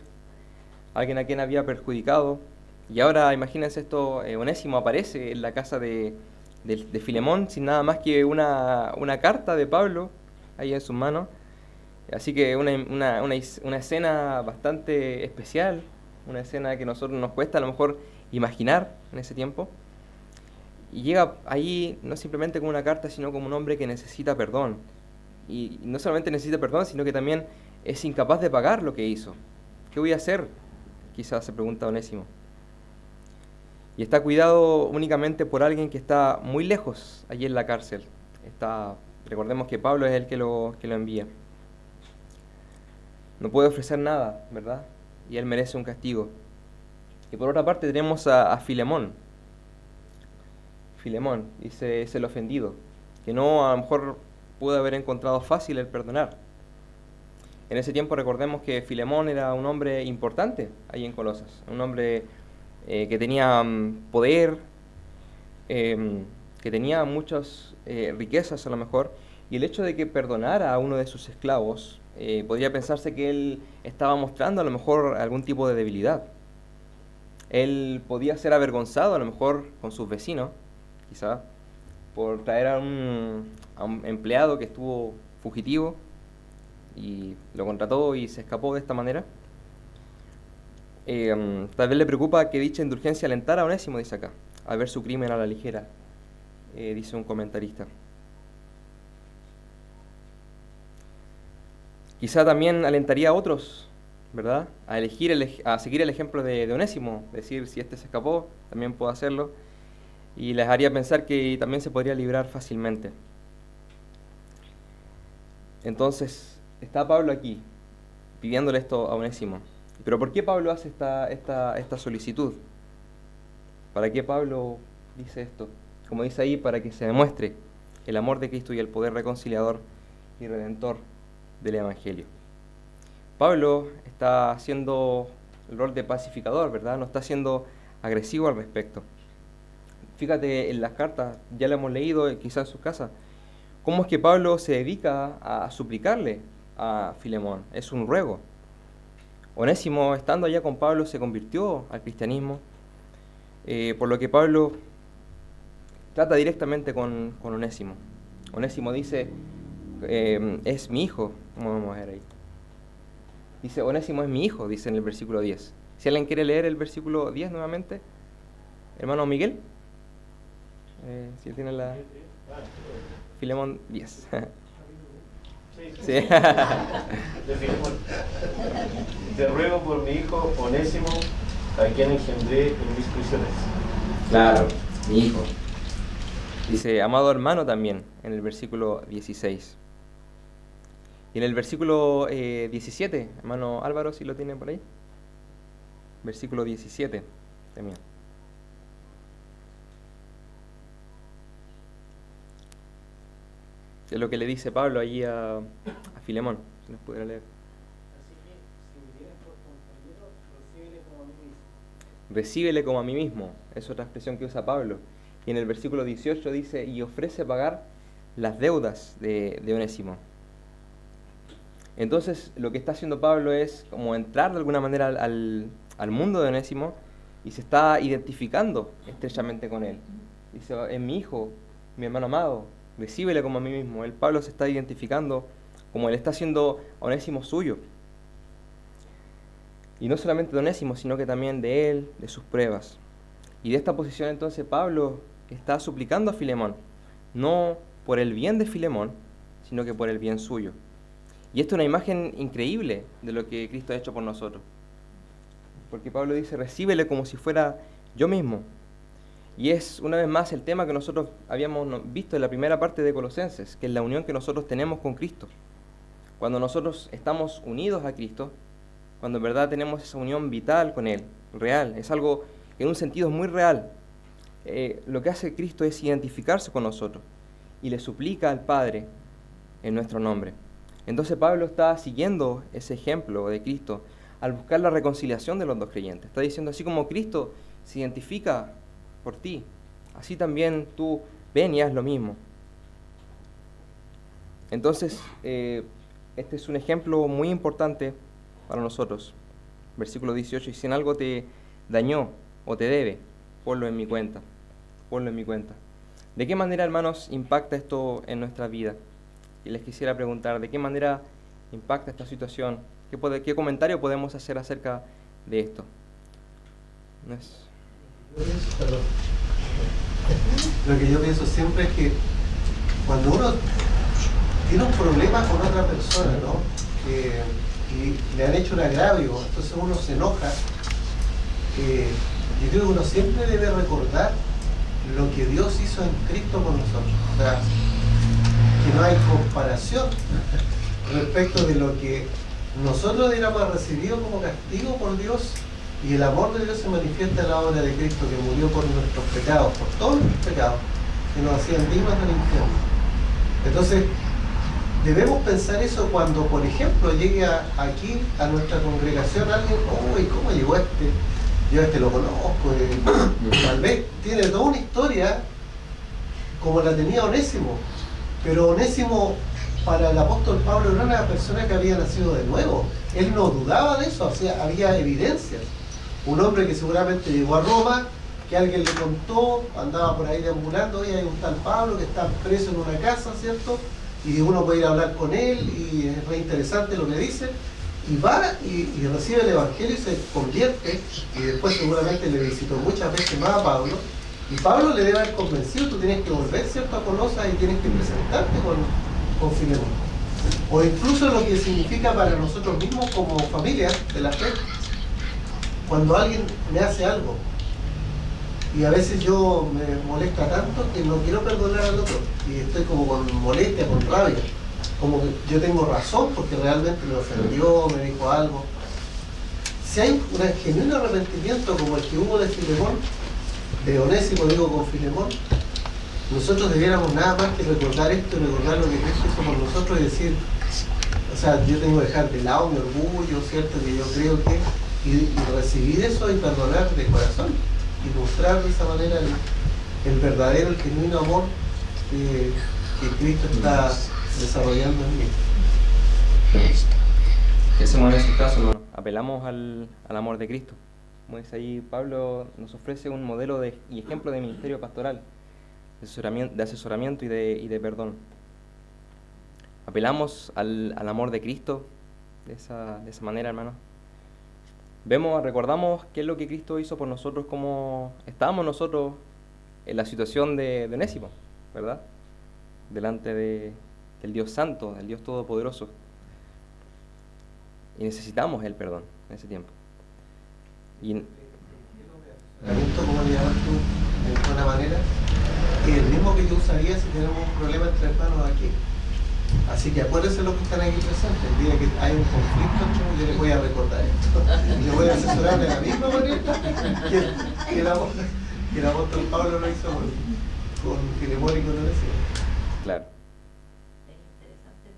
alguien a quien había perjudicado, y ahora imagínense esto, Onésimo aparece en la casa de Filemón sin nada más que una carta de Pablo ahí en sus manos. Así que una escena bastante especial, una escena que a nosotros nos cuesta a lo mejor imaginar en ese tiempo. Y llega ahí no simplemente con una carta, sino como un hombre que necesita perdón. Y no solamente necesita perdón, sino que también es incapaz de pagar lo que hizo. ¿Qué voy a hacer?, quizás se pregunta Onésimo. y está cuidado únicamente por alguien que está muy lejos, allí en la cárcel. Recordemos que Pablo es el que lo envía. No puede ofrecer nada, ¿verdad? Y él merece un castigo. Y por otra parte tenemos a Filemón. Filemón, dice, es el ofendido, que no a lo mejor pudo haber encontrado fácil el perdonar. En ese tiempo recordemos que Filemón era un hombre importante ahí en Colosas, un hombre que tenía poder, que tenía muchas riquezas a lo mejor, y el hecho de que perdonara a uno de sus esclavos, podría pensarse que él estaba mostrando a lo mejor algún tipo de debilidad. Él podía ser avergonzado a lo mejor con sus vecinos, quizá, por traer a un empleado que estuvo fugitivo y lo contrató y se escapó de esta manera. Tal vez le preocupa que dicha indulgencia alentara a Onésimo, dice acá, a ver su crimen a la ligera, dice un comentarista. Quizá también alentaría a otros, ¿verdad?, a seguir el ejemplo de Onésimo, decir, si este se escapó, también puedo hacerlo, y les haría pensar que también se podría librar fácilmente. Entonces, está Pablo aquí, pidiéndole esto a Onésimo. Pero ¿por qué Pablo hace esta solicitud? ¿Para qué Pablo dice esto? Como dice ahí, para que se demuestre el amor de Cristo y el poder reconciliador y redentor del Evangelio. Pablo está haciendo el rol de pacificador, ¿verdad? No está siendo agresivo al respecto. Fíjate en las cartas, ya lo hemos leído quizás en sus casas, cómo es que Pablo se dedica a suplicarle a Filemón. Es un ruego. Onésimo, estando allá con Pablo, se convirtió al cristianismo, por lo que Pablo trata directamente con Onésimo. Onésimo dice, es mi hijo, como vamos a ver ahí. Dice, Onésimo es mi hijo, dice en el versículo 10. Si alguien quiere leer el versículo 10 nuevamente, hermano Miguel, si él tiene la... Filemón 10. Sí. De Filemón. Te ruego por mi hijo Onésimo, a quien engendré en mis prisiones. Claro, mi hijo. Dice, amado hermano también, en el versículo 16. Y en el versículo 17, hermano Álvaro, si lo tiene por ahí. Versículo 17 también. Es lo que le dice Pablo allí a Filemón, si nos pudiera leer. Así que, si me tienes por compañero, recíbele como a mí mismo. Recíbele como a mí mismo, es otra expresión que usa Pablo. Y en el versículo 18 dice, y ofrece pagar las deudas de Onésimo. Entonces, lo que está haciendo Pablo es como entrar de alguna manera al mundo de Onésimo y se está identificando estrechamente con él. Dice, es mi hijo, mi hermano amado, recíbele como a mí mismo. Pablo se está identificando como él está haciendo a Onésimo suyo. Y no solamente de Onésimo, sino que también de él, de sus pruebas. Y de esta posición entonces Pablo está suplicando a Filemón, no por el bien de Filemón, sino que por el bien suyo. Y esto es una imagen increíble de lo que Cristo ha hecho por nosotros. Porque Pablo dice, recíbele como si fuera yo mismo. Y es una vez más el tema que nosotros habíamos visto en la primera parte de Colosenses, que es la unión que nosotros tenemos con Cristo. Cuando nosotros estamos unidos a Cristo, cuando en verdad tenemos esa unión vital con Él, real, es algo que en un sentido es muy real. Lo que hace Cristo es identificarse con nosotros y le suplica al Padre en nuestro nombre. Entonces Pablo está siguiendo ese ejemplo de Cristo al buscar la reconciliación de los dos creyentes. Está diciendo, así como Cristo se identifica por ti, así también tú ven y haz lo mismo. Entonces, este es un ejemplo muy importante para nosotros. Versículo 18, y si en algo te dañó o te debe, ponlo en mi cuenta. Ponlo en mi cuenta. ¿De qué manera, hermanos, impacta esto en nuestra vida? Y les quisiera preguntar, ¿de qué manera impacta esta situación? ¿Qué comentario podemos hacer acerca de esto? Perdón. Lo que yo pienso siempre es que cuando uno tiene un problema con otra persona, ¿no?, que le han hecho un agravio, entonces uno se enoja, Yo creo que uno siempre debe recordar lo que Dios hizo en Cristo con nosotros. O sea, que no hay comparación respecto de lo que nosotros hubiéramos recibido como castigo por Dios, y el amor de Dios se manifiesta en la obra de Cristo, que murió por nuestros pecados, por todos nuestros pecados, que nos hacían dignos del infierno. Entonces, debemos pensar eso cuando, por ejemplo, llegue aquí a nuestra congregación alguien, uy, ¿cómo llegó este? Yo a este lo conozco, tal vez tiene toda una historia como la tenía Onésimo, pero Onésimo para el apóstol Pablo era una persona que había nacido de nuevo. Él no dudaba de eso, o sea, había evidencias. Un hombre que seguramente llegó a Roma, que alguien le contó, andaba por ahí deambulando, oye, hay un tal Pablo que está preso en una casa, ¿cierto? Y uno puede ir a hablar con él, y es re interesante lo que dice, y va y recibe el Evangelio y se convierte, y después seguramente le visitó muchas veces más a Pablo, y Pablo le debe haber convencido, tú tienes que volver, ¿cierto?, a Colosas, y tienes que presentarte con Filemón. O incluso lo que significa para nosotros mismos como familia de la fe, cuando alguien me hace algo, y a veces yo me molesta tanto que no quiero perdonar al otro, y estoy como con molestia, con rabia, como que yo tengo razón porque realmente me ofendió, me dijo algo. Si hay un genuino arrepentimiento como el que hubo de Filemón, de Onésimo, digo, con Filemón, nosotros debiéramos nada más que recordar esto y recordar lo que Cristo hizo por nosotros y decir, o sea, yo tengo que dejar de lado mi orgullo, ¿cierto?, que yo creo que, y recibir eso y perdonar de corazón y mostrar de esa manera el verdadero, el genuino amor que Cristo está desarrollando en mí. ¿Qué hacemos en ese caso, hermano? Apelamos al amor de Cristo. Como dice ahí, Pablo nos ofrece un modelo y ejemplo de ministerio pastoral, de asesoramiento y de perdón. Apelamos al amor de Cristo de esa manera, hermano. Recordamos qué es lo que Cristo hizo por nosotros, cómo estábamos nosotros en la situación de Onésimo, ¿verdad? Delante del Dios Santo, del Dios Todopoderoso. Y necesitamos el perdón en ese tiempo. Como le llamas tú, de alguna manera, es el mismo que yo usaría si tenemos un problema entre hermanos aquí. Así que acuérdense los que están aquí presentes, el día que hay un conflicto, yo les voy a recordar esto. Y les voy a asesorar de la misma manera que el apóstol Pablo lo hizo con Filemón y con Onésimo. Claro. Es interesante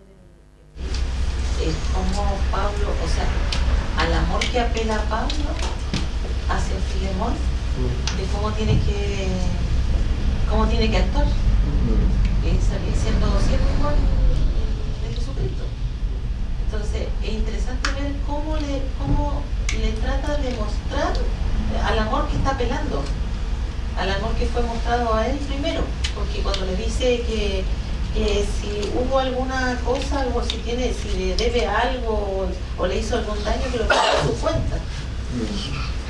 ver cómo Pablo, o sea, al amor que apela Pablo hacia Filemón, de cómo tiene que actuar. Salir siendo siempre igual de Jesucristo. Entonces es interesante ver cómo le trata de mostrar al amor que está apelando, al amor que fue mostrado a él primero, porque cuando le dice que si hubo alguna cosa, algo, si le debe algo o le hizo algún daño, que lo pague a su cuenta.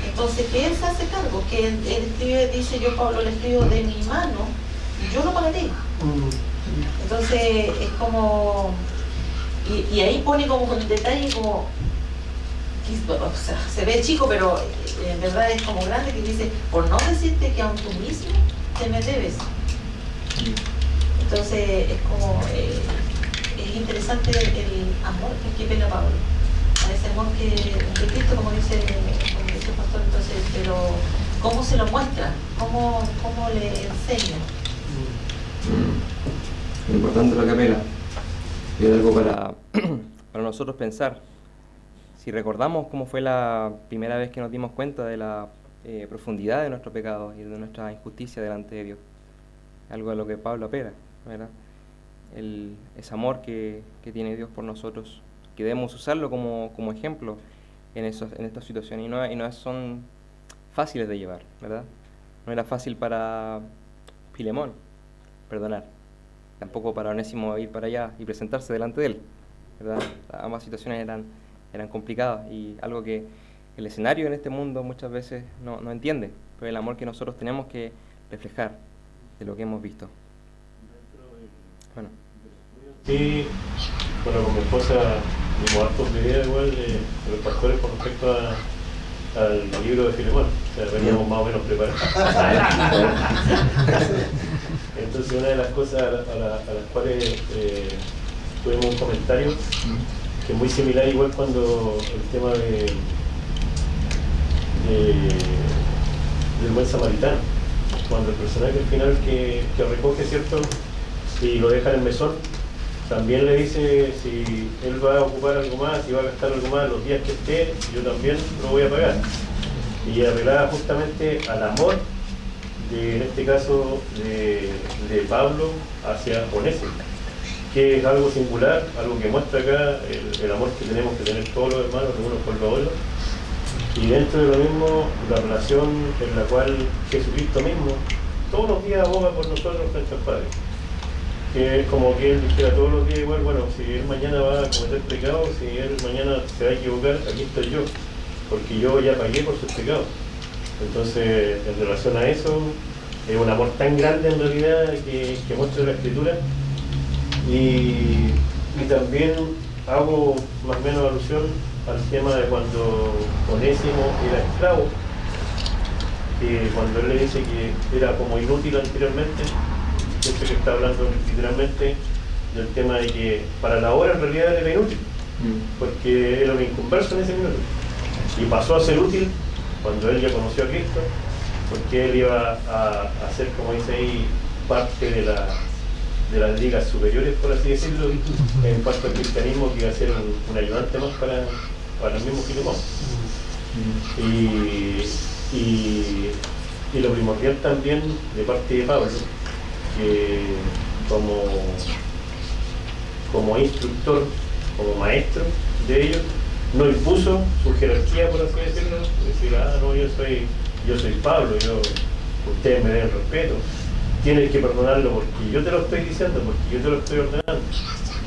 Entonces que él se hace cargo, que él escribe, dice, yo Pablo le escribo de mi mano, yo lo pagaré. Entonces es como, y ahí pone como un detalle como, o sea, se ve chico, pero en verdad es como grande, que dice, por no decirte que aun tú mismo te me debes. Entonces es como, es interesante el amor que pela Pablo, a ese amor de Cristo, como dice el pastor. Entonces, pero ¿cómo se lo muestra? ¿Cómo le enseña? Lo importante es lo que apela. Y es algo para nosotros pensar. Si recordamos cómo fue la primera vez que nos dimos cuenta de la profundidad de nuestro pecado y de nuestra injusticia delante de Dios, algo a lo que Pablo apela, ¿verdad? Ese amor que tiene Dios por nosotros, que debemos usarlo como ejemplo en estas situaciones, y no son fáciles de llevar, ¿verdad? No era fácil para Filemón perdonar, tampoco para Onésimo ir para allá y presentarse delante de él, ¿verdad? Ambas situaciones eran complicadas, y algo que el escenario en este mundo muchas veces no entiende, pero el amor que nosotros tenemos que reflejar de lo que hemos visto. Bueno. Sí, bueno, con mi esposa vimos hartos videos igual de los pastores con respecto al libro de Filemón, o sea, veníamos más o menos preparados. Entonces, una de las cosas a las cuales tuvimos un comentario, que es muy similar igual cuando el tema del buen samaritano, cuando el personaje al final que recoge, ¿cierto?, y lo deja en el mesón, también le dice si él va a ocupar algo más, si va a gastar algo más los días que esté, yo también lo voy a pagar. Y apelaba justamente al amor, en este caso de Pablo hacia Onésimo, que es algo singular, algo que muestra acá el amor que tenemos que tener todos los hermanos los unos por los otros. Y dentro de lo mismo, la relación en la cual Jesucristo mismo todos los días aboga por nosotros frente al Padre. Que es como que él dijera todos los días igual, bueno, si él mañana va a cometer pecado, si él mañana se va a equivocar, aquí estoy yo, porque yo ya pagué por sus pecados. Entonces, en relación a eso, es un amor tan grande en realidad que muestra la Escritura. Y también hago más o menos alusión al tema de cuando Onésimo era esclavo, que cuando él le dice que era como inútil anteriormente, que está hablando literalmente del tema de que para la hora en realidad era inútil, porque era un inconverso en ese minuto, y pasó a ser útil cuando él ya conoció a Cristo, porque él iba a ser, como dice ahí, parte de las ligas superiores, por así decirlo, en cuanto al cristianismo, que iba a ser un ayudante más para el mismo Filemón. Y lo primordial también de parte de Pablo, que como instructor, como maestro de ellos, no impuso su jerarquía, por así decirlo, decir, no, yo soy Pablo, ustedes me deben respeto, tienes que perdonarlo porque yo te lo estoy diciendo, porque yo te lo estoy ordenando.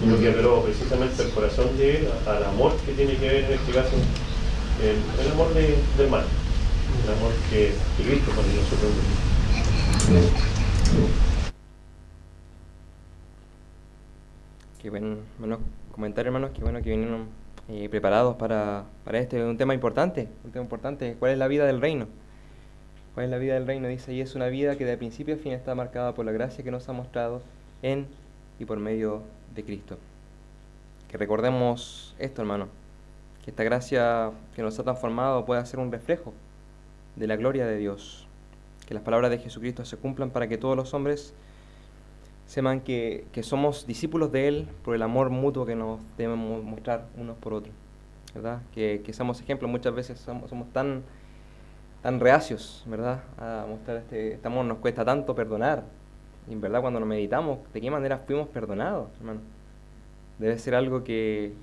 Y lo que apeló precisamente al corazón de él, al amor que tiene que ver en este caso, el amor del hermano, el amor que Cristo pone en nosotros. Qué buenos comentarios, hermanos, qué bueno que vinieron preparados para un tema importante, ¿Cuál es la vida del reino? ¿Cuál es la vida del reino? Dice, y es una vida que de principio a fin está marcada por la gracia que nos ha mostrado en y por medio de Cristo. Que recordemos esto, hermano, que esta gracia que nos ha transformado pueda ser un reflejo de la gloria de Dios. Que las palabras de Jesucristo se cumplan para que todos los hombres sepan que somos discípulos de Él por el amor mutuo que nos debemos mostrar unos por otros, ¿verdad? Que seamos ejemplos. Muchas veces somos tan reacios, ¿verdad?, a mostrar este amor. Nos cuesta tanto perdonar. Y en verdad, cuando nos meditamos, ¿de qué manera fuimos perdonados, hermano? Debe ser algo que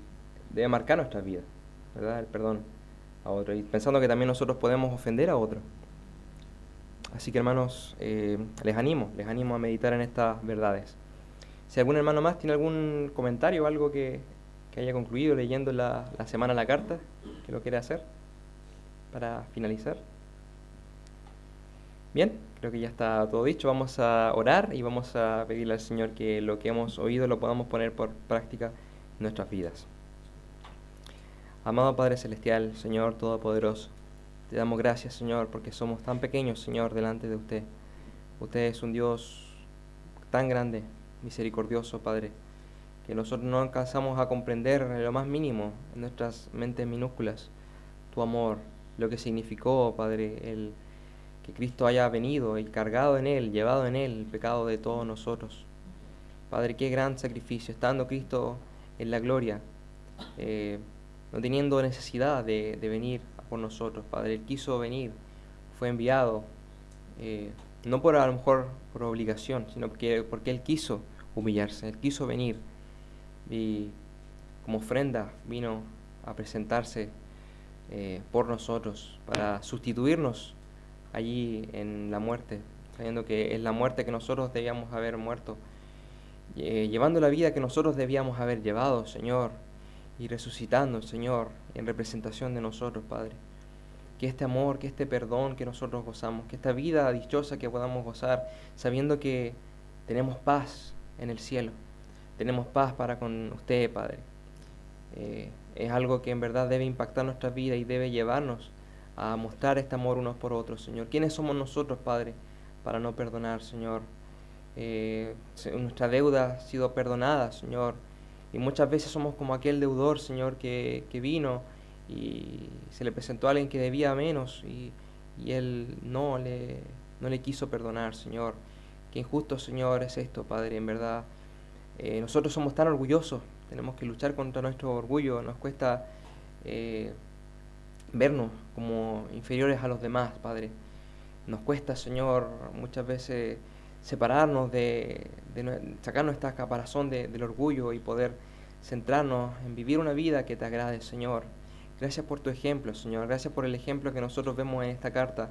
debe marcar nuestras vidas, ¿verdad?, el perdón a otro. Y pensando que también nosotros podemos ofender a otro. Así que, hermanos, les animo a meditar en estas verdades. Si algún hermano más tiene algún comentario o algo que haya concluido leyendo la semana la carta, que lo quiera hacer para finalizar. Bien, creo que ya está todo dicho. Vamos a orar y vamos a pedirle al Señor que lo que hemos oído lo podamos poner por práctica en nuestras vidas. Amado Padre Celestial, Señor Todopoderoso, te damos gracias, Señor, porque somos tan pequeños, Señor, delante de usted. Usted es un Dios tan grande, misericordioso, Padre, que nosotros no alcanzamos a comprender en lo más mínimo, en nuestras mentes minúsculas, tu amor, lo que significó, Padre, el que Cristo haya venido y cargado en Él, llevado en Él el pecado de todos nosotros. Padre, qué gran sacrificio, estando Cristo en la gloria, no teniendo necesidad de venir por nosotros, Padre. Él quiso venir, fue enviado, no por a lo mejor por obligación, sino porque Él quiso humillarse, Él quiso venir y como ofrenda vino a presentarse por nosotros, para sustituirnos allí en la muerte, sabiendo que es la muerte que nosotros debíamos haber muerto, llevando la vida que nosotros debíamos haber llevado, Señor, y resucitando, Señor, en representación de nosotros, Padre. Que este amor, que este perdón que nosotros gozamos, que esta vida dichosa que podamos gozar, sabiendo que tenemos paz en el cielo, tenemos paz para con usted, Padre. Es algo que en verdad debe impactar nuestra vida y debe llevarnos a mostrar este amor unos por otros, Señor. ¿Quiénes somos nosotros, Padre, para no perdonar, Señor? Nuestra deuda ha sido perdonada, Señor, y muchas veces somos como aquel deudor, Señor, que vino y se le presentó a alguien que debía menos y él no le quiso perdonar, Señor. Qué injusto, Señor, es esto, Padre, en verdad. Nosotros somos tan orgullosos, tenemos que luchar contra nuestro orgullo, nos cuesta vernos como inferiores a los demás, Padre. Nos cuesta, Señor, muchas veces separarnos sacarnos esta caparazón del orgullo y poder centrarnos en vivir una vida que te agrade, Señor. Gracias por tu ejemplo, Señor. Gracias por el ejemplo que nosotros vemos en esta carta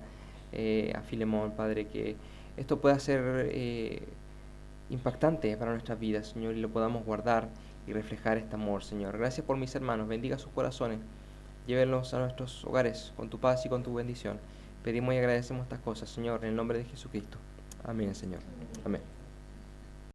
a Filemón, Padre, que esto pueda ser impactante para nuestras vidas, Señor, y lo podamos guardar y reflejar este amor, Señor. Gracias por mis hermanos. Bendiga sus corazones. Llévenlos a nuestros hogares con tu paz y con tu bendición. Pedimos y agradecemos estas cosas, Señor, en el nombre de Jesucristo. Amén, Señor. Amén.